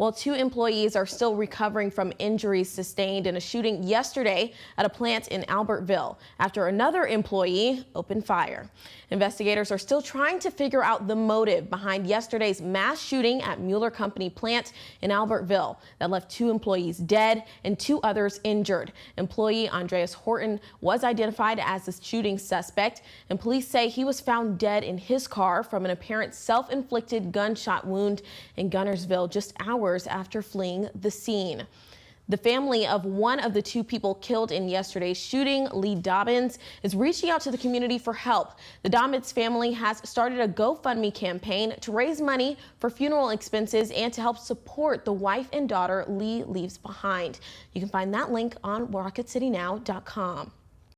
Well, 2 employees are still recovering from injuries sustained in a shooting yesterday at a plant in Albertville after another employee opened fire. Investigators are still trying to figure out the motive behind yesterday's mass shooting at Mueller Company plant in Albertville that left 2 employees dead and 2 others injured. Employee Andreas Horton was identified as the shooting suspect, and police say he was found dead in his car from an apparent self-inflicted gunshot wound in Guntersville just hours after fleeing the scene. The family of one of the 2 people killed in yesterday's shooting, Lee Dobbins, is reaching out to the community for help. The Dobbins family has started a GoFundMe campaign to raise money for funeral expenses and to help support the wife and daughter Lee leaves behind. You can find that link on RocketCityNow.com.